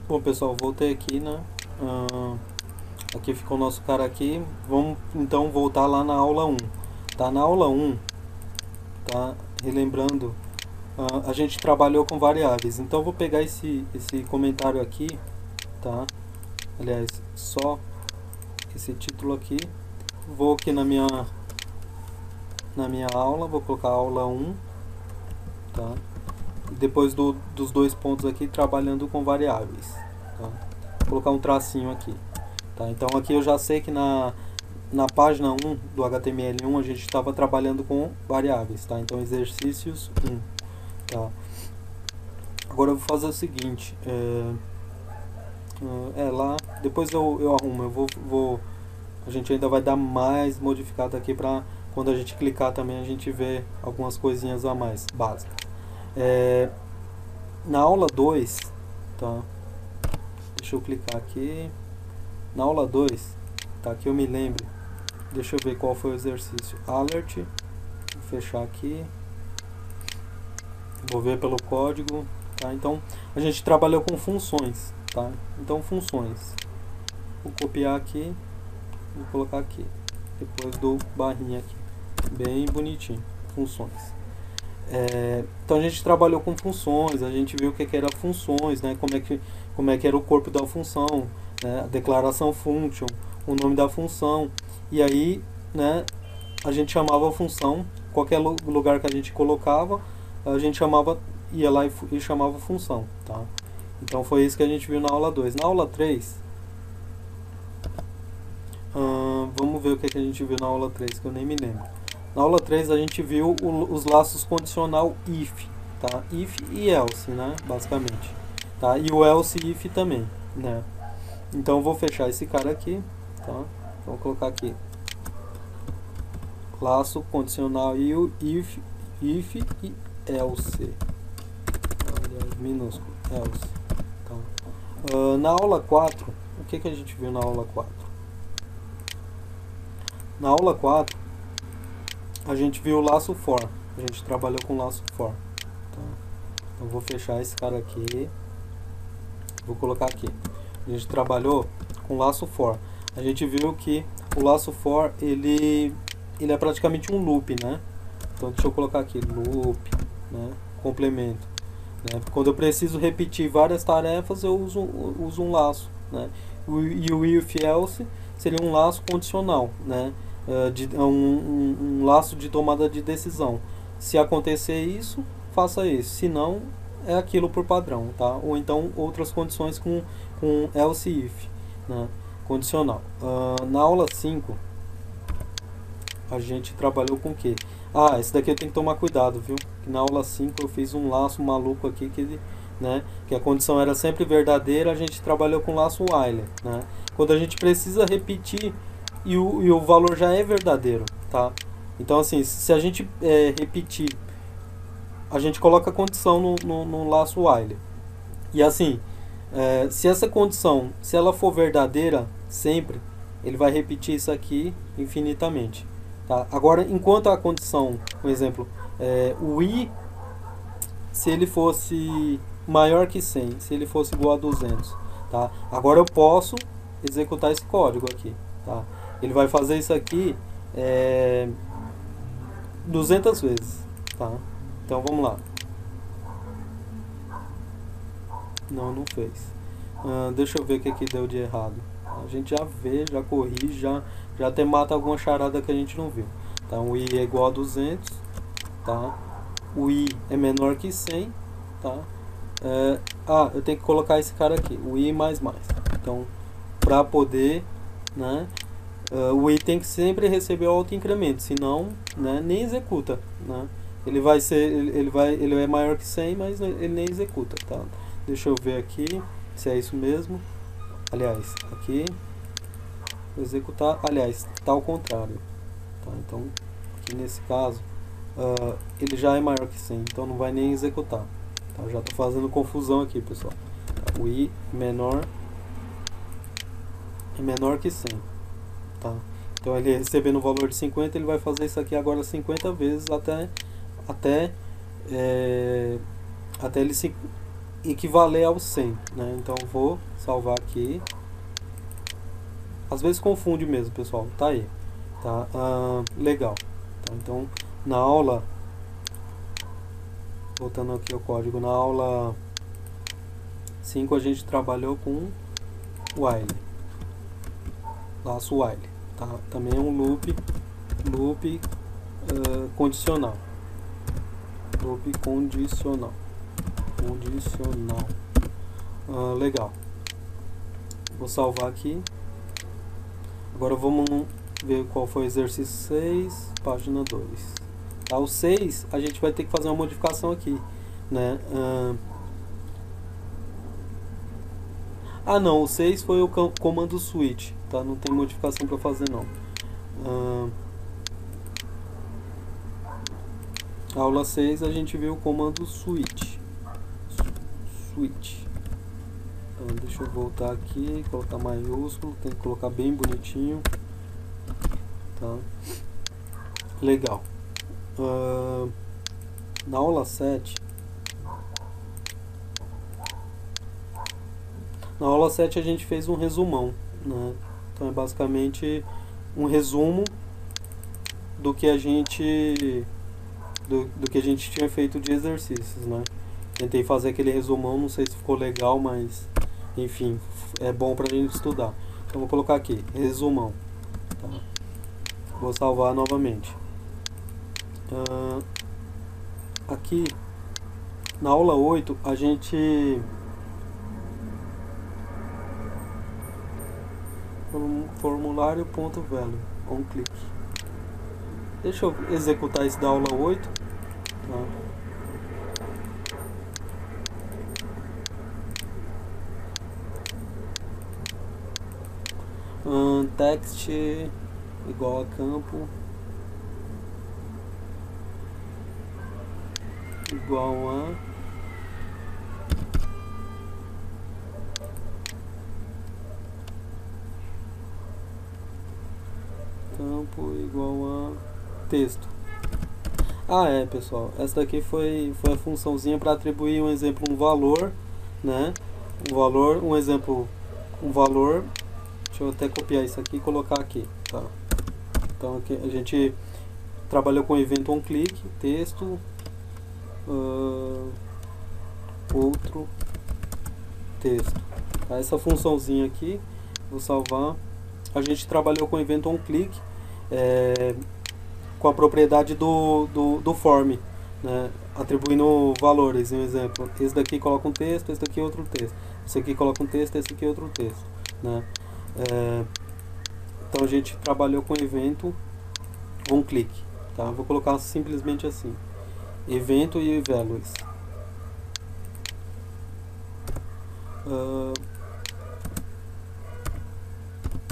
Bom, pessoal, voltei aqui, né? Aqui ficou o nosso cara aqui. Vamos então voltar lá na aula um. Tá? Na aula um, tá? Relembrando, a gente trabalhou com variáveis. Então eu vou pegar esse comentário aqui, tá? Aliás, só esse título aqui. Vou aqui na minha aula, vou colocar aula um, tá? E depois dos dois pontos aqui, trabalhando com variáveis, tá? Vou colocar um tracinho aqui. Tá, então aqui eu já sei que na página 1 do HTML1 a gente estava trabalhando com variáveis, tá? Então exercícios 1, tá? Agora eu vou fazer o seguinte, lá, depois eu arrumo, a gente ainda vai dar mais modificado aqui para quando a gente clicar também a gente ver algumas coisinhas a mais, básicas. Na aula 2, tá? Deixa eu clicar aqui. Na aula 2, tá? Que eu me lembro. Deixa eu ver qual foi o exercício. Alert. Vou fechar aqui. Vou ver pelo código. Tá? Então, a gente trabalhou com funções. Tá? Então, funções. Vou copiar aqui. Vou colocar aqui. Depois do barrinha aqui. Bem bonitinho. Funções. Então, a gente trabalhou com funções. A gente viu o que era funções, né? Como é que era o corpo da função, né? A declaração function, o nome da função. E aí, né, a gente chamava a função, qualquer lugar que a gente colocava, a gente ia lá e chamava função, tá? Então foi isso que a gente viu na aula 2. Na aula 3, vamos ver o que a gente viu na aula 3, que eu nem me lembro. Na aula 3 a gente viu os laços condicional if, tá? If e else, né, basicamente. Tá? E o else if também, né? Então eu vou fechar esse cara aqui, tá? Então vou colocar aqui laço condicional e o if e else, minúsculo, else, tá? Na aula 4, o que a gente viu na aula 4? Na aula 4 a gente viu o laço for, a gente trabalhou com laço for, tá? Então vou fechar esse cara aqui, vou colocar aqui. A gente trabalhou com laço for. A gente viu que o laço for ele é praticamente um loop, né? Então deixa eu colocar aqui loop, né? Complemento, né? Quando eu preciso repetir várias tarefas eu uso um laço, né? E o if else seria um laço condicional, né? Um laço de tomada de decisão. Se acontecer isso, faça isso. Se não, é aquilo por padrão, tá? Ou então outras condições com else if, né? Condicional. Na aula 5 a gente trabalhou com o que? Esse daqui eu tenho que tomar cuidado, viu? Que na aula 5 eu fiz um laço maluco aqui que a condição era sempre verdadeira, a gente trabalhou com laço while, né? Quando a gente precisa repetir e o valor já é verdadeiro, tá? Então assim, se a gente repetir, a gente coloca a condição no laço while. E assim, se essa condição, se ela for verdadeira sempre, ele vai repetir isso aqui infinitamente, tá? Agora, enquanto a condição, por exemplo, o i, se ele fosse maior que 100, se ele fosse igual a 200, tá? Agora eu posso executar esse código aqui, tá? Ele vai fazer isso aqui 200 vezes, tá? Então vamos lá. Não fez. Deixa eu ver o que deu de errado. A gente já vê, já corrige, já até mata alguma charada que a gente não viu. Então o i é igual a 200, tá? O i é menor que 100, tá? Eu tenho que colocar esse cara aqui, o i mais mais. Então, para poder, né? O i tem que sempre receber o autoincremento, senão, né, nem executa, né? Ele é maior que 100, mas ele nem executa, tá? Deixa eu ver aqui se é isso mesmo. Aliás, aqui vou executar, aliás, tá ao contrário, tá? Então, aqui nesse caso, ele já é maior que 100, então não vai nem executar, tá? Eu já tô fazendo confusão aqui, pessoal. O i é menor que 100, tá? Então ele recebendo o valor de 50, ele vai fazer isso aqui agora 50 vezes até ele se equivaler ao 100, né? Então vou salvar aqui. Às vezes confunde mesmo, pessoal. Tá aí, tá? Legal. Tá? Então na aula, voltando aqui ao código, na aula 5 a gente trabalhou com while, laço while, tá? Também é um loop condicional, legal. Vou salvar aqui. Agora vamos ver qual foi o exercício 6, página 2. Tá, o 6 a gente vai ter que fazer uma modificação aqui, né? Não, o 6 foi o comando switch, tá? Não tem modificação para fazer não. Aula 6 a gente viu o comando switch. Então, deixa eu voltar aqui, colocar maiúsculo, tem que colocar bem bonitinho, tá? Legal. Na aula 7, a gente fez um resumão, né? Então é basicamente um resumo do que a gente tinha feito de exercícios, né? Tentei fazer aquele resumão, não sei se ficou legal, mas enfim, é bom pra gente estudar. Então vou colocar aqui, resumão, tá? Vou salvar novamente. Aqui na aula 8 a gente formulário.value on click. Deixa eu executar esse da aula 8, tá? Text igual a campo igual a campo igual a texto. Pessoal, essa daqui foi a funçãozinha para atribuir um exemplo, um valor, né? Um valor. Deixa eu até copiar isso aqui e colocar aqui, tá? Então aqui a gente trabalhou com evento onClick, texto, outro texto. Tá? Essa funçãozinha aqui, vou salvar. A gente trabalhou com evento onClick, com a propriedade do form, né? Atribuindo valores. Um exemplo, esse daqui coloca um texto, esse daqui outro texto. Esse aqui coloca um texto, esse aqui outro texto, né? Então a gente trabalhou com evento onClick, tá? Vou colocar simplesmente assim, evento e values.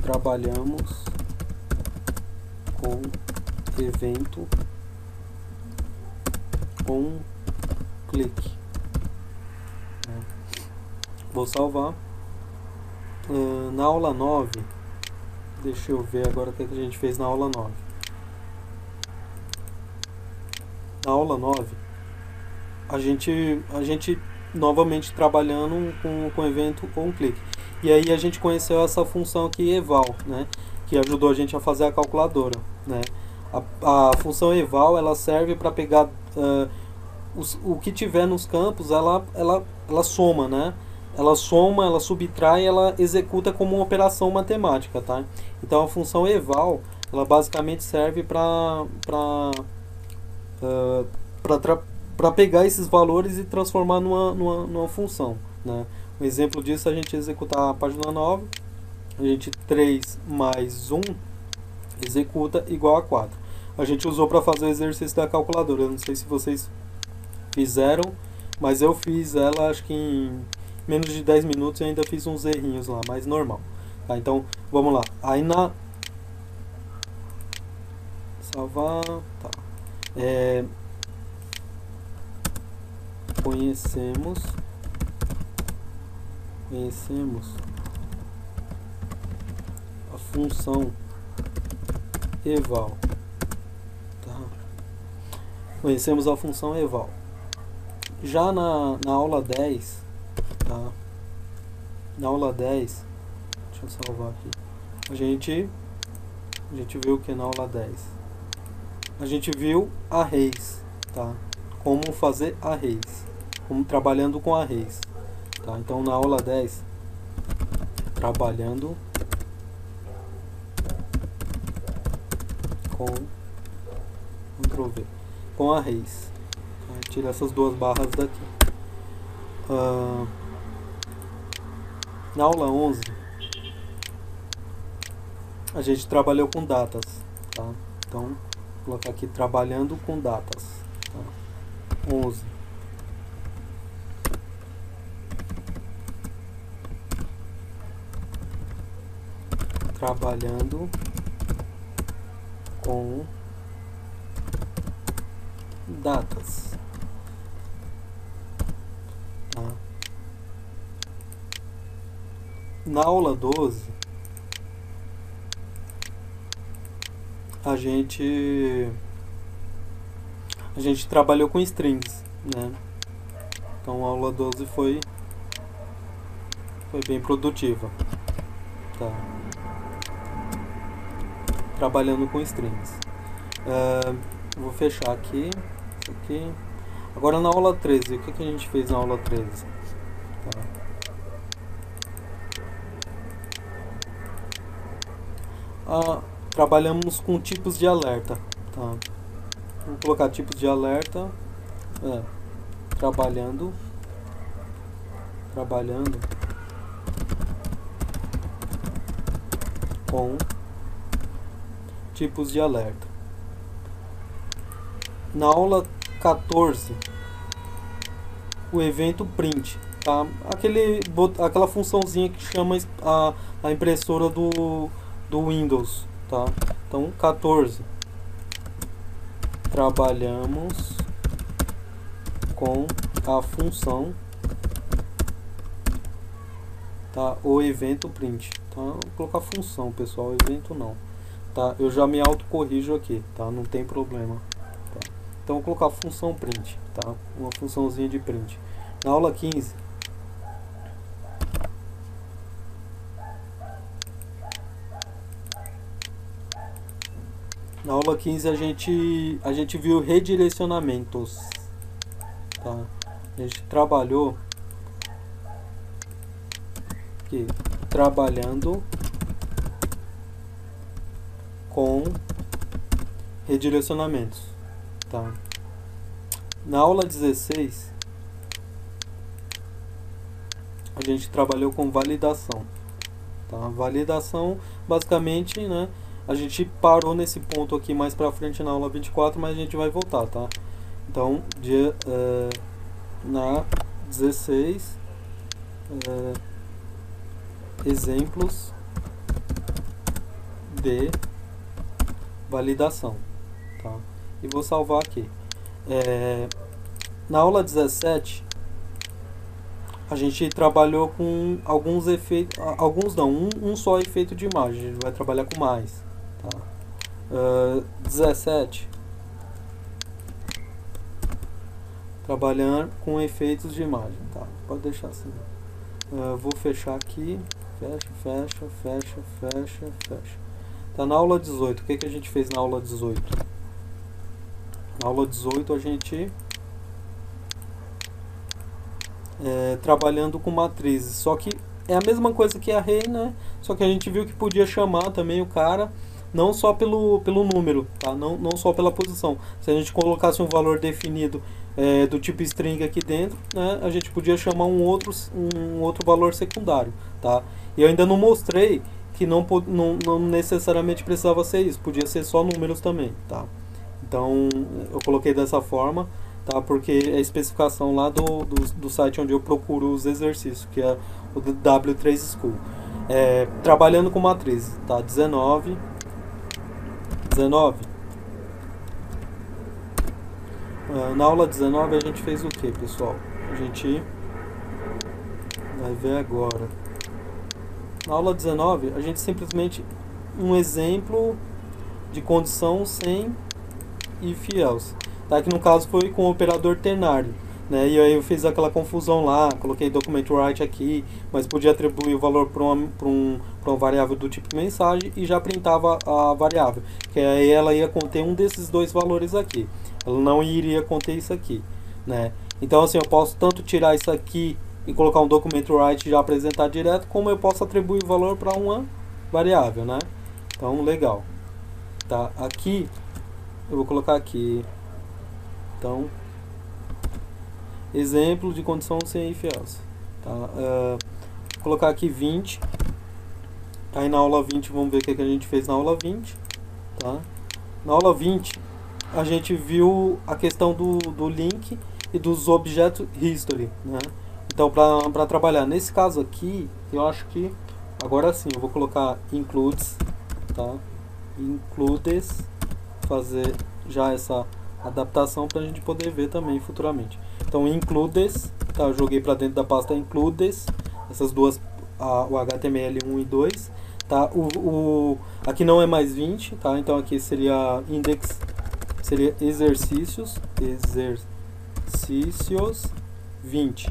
Trabalhamos com evento onClick. Vou salvar. Na aula 9, deixa eu ver agora o que a gente fez na aula 9. Na aula 9, a gente novamente trabalhando com evento onClick. E aí a gente conheceu essa função aqui, eval, né? Que ajudou a gente a fazer a calculadora, né? A função eval, ela serve para pegar o que tiver nos campos, ela soma, né? Ela soma, ela subtrai, ela executa como uma operação matemática, tá? Então a função eval, ela basicamente serve para pegar esses valores e transformar numa função, né? Um exemplo disso é a gente executar a página 9, a gente 3 mais 1 executa igual a 4. A gente usou para fazer o exercício da calculadora. Eu não sei se vocês fizeram, mas eu fiz ela, acho que em menos de 10 minutos. Eu ainda fiz uns errinhos lá, mas normal, tá? Então vamos lá. Aí salvar, tá? Conhecemos a função eval, tá? Conhecemos a função eval. Já na aula 10, tá? Na aula 10, deixa eu salvar aqui. A gente viu que na aula 10 a gente viu arrays, tá? Como fazer arrays, como trabalhando com arrays, tá? Então na aula 10, trabalhando com Ctrl+V, com arrays. Tira essas duas barras daqui. Na aula 11 a gente trabalhou com datas, tá? Então vou colocar aqui trabalhando com datas, tá? 11 trabalhando com datas, tá? Na aula 12 a gente trabalhou com strings, né? Então a aula 12 foi bem produtiva, tá? Trabalhando com strings. Vou fechar aqui, isso aqui. Agora na aula 13, o que a gente fez na aula 13? Tá. Trabalhamos com tipos de alerta, tá? Vou colocar tipos de alerta, trabalhando com tipos de alerta. Na aula 14, o evento print, tá? Aquela funçãozinha que chama a impressora do Windows, tá? Então 14, trabalhamos com a função, tá? O evento print, tá? Vou colocar função, pessoal, evento não, tá? Eu já me autocorrijo aqui, tá? Não tem problema, tá? Então vou colocar função print, tá? Uma funçãozinha de print. Na aula 15, a gente viu redirecionamentos, tá? A gente trabalhou aqui, trabalhando com redirecionamentos, tá? Na aula 16 a gente trabalhou com validação, tá? Validação, basicamente, né? A gente parou nesse ponto aqui mais pra frente na aula 24, mas a gente vai voltar, tá? Então, na 16, exemplos de validação, tá? E vou salvar aqui. Na aula 17, a gente trabalhou com alguns efeitos, alguns não, um só efeito de imagem, a gente vai trabalhar com mais, tá? 17, trabalhando com efeitos de imagem, tá? Pode deixar assim. Vou fechar aqui, fecha. Tá na aula 18, o que a gente fez na aula 18? Na aula 18 a gente trabalhando com matrizes, só que é a mesma coisa que array, né? Só que a gente viu que podia chamar também o cara não só pelo número, tá? Não só pela posição. Se a gente colocasse um valor definido do tipo string aqui dentro, né, a gente podia chamar um outro valor secundário, tá? E eu ainda não mostrei que não necessariamente precisava ser isso, podia ser só números também, tá? Então eu coloquei dessa forma, tá? Porque é a especificação lá do site onde eu procuro os exercícios, que é o W3 School. Trabalhando com matrizes, tá? 19. Na aula 19 a gente fez o que, pessoal? A gente vai ver agora. Na aula 19 a gente simplesmente um exemplo de condição sem if else, tá? Que no caso foi com o operador ternary, né? E aí eu fiz aquela confusão lá, coloquei document write aqui, mas podia atribuir o valor para uma variável do tipo mensagem e já printava a variável, que aí ela ia conter um desses dois valores aqui. Ela não iria conter isso aqui, né? Então assim, eu posso tanto tirar isso aqui e colocar um document write e já apresentar direto, como eu posso atribuir o valor para uma variável, né? Então, legal. Tá, aqui eu vou colocar aqui. Então, exemplo de condição sem if else. Tá? Vou colocar aqui 20. Aí na aula 20 vamos ver o que a gente fez na aula 20. Tá? Na aula 20 a gente viu a questão do link e dos objetos history. Né? Então para trabalhar nesse caso aqui, eu acho que agora sim eu vou colocar includes. Tá? Includes, fazer já essa adaptação para a gente poder ver também futuramente. Então includes, tá, eu joguei para dentro da pasta includes, essas duas, o HTML1 e 2, tá, aqui não é mais 20, tá, então aqui seria index, seria exercícios 20,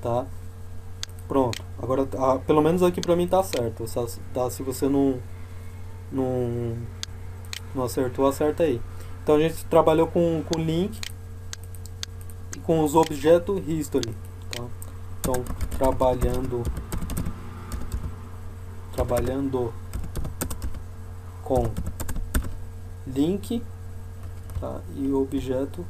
tá, pronto, agora pelo menos aqui para mim tá certo, tá, se você não acertou, acerta aí. Então a gente trabalhou com link e com os objetos history, tá? Então trabalhando com link, tá? E objeto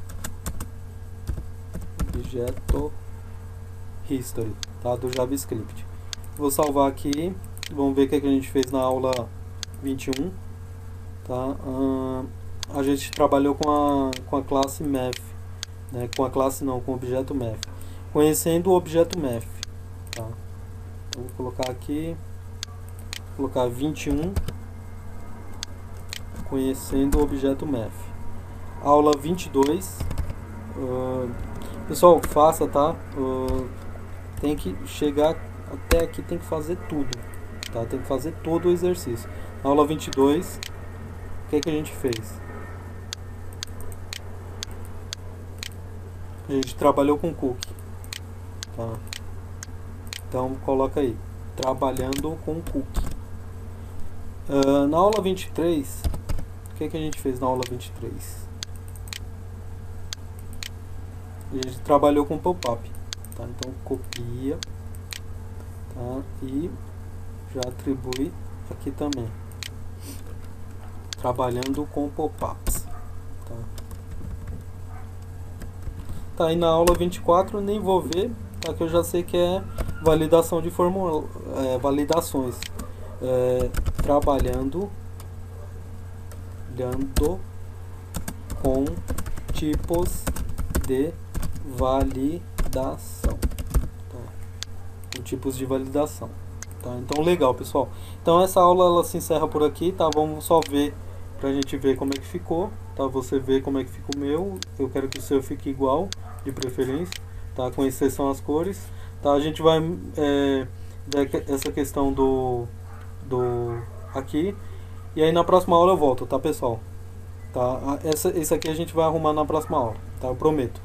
history, tá? Do JavaScript. Vou salvar aqui. Vamos ver o que a gente fez na aula 21, tá? A gente trabalhou com a classe math, né? Com a classe não, com o objeto math, conhecendo o objeto math, tá? Então, vou colocar aqui, vou colocar 21, conhecendo o objeto math. Aula 22, pessoal, faça, tá? Tem que chegar até aqui, tem que fazer tudo, tá? Tem que fazer todo o exercício. Na aula 22, o que a gente fez? A gente trabalhou com cookie, tá? Então coloca aí, trabalhando com cookie. Na aula 23, o que a gente fez na aula 23? A gente trabalhou com pop-up, tá? Então copia, tá? E já atribui aqui também, trabalhando com pop-ups, tá? Tá, e na aula 24 nem vou ver, tá, que eu já sei que é validação de validações. Trabalhando com tipos de validação, tá? Com tipos de validação, tá? Então legal, pessoal. Então essa aula ela se encerra por aqui, tá? Vamos só ver pra gente ver como é que ficou, tá? Você vê como é que fica o meu. Eu quero que o seu fique igual, de preferência, tá? Com exceção às cores, tá? A gente vai ver essa questão do aqui, e aí na próxima aula eu volto, tá, pessoal? Tá? Esse aqui a gente vai arrumar na próxima aula, tá? Eu prometo.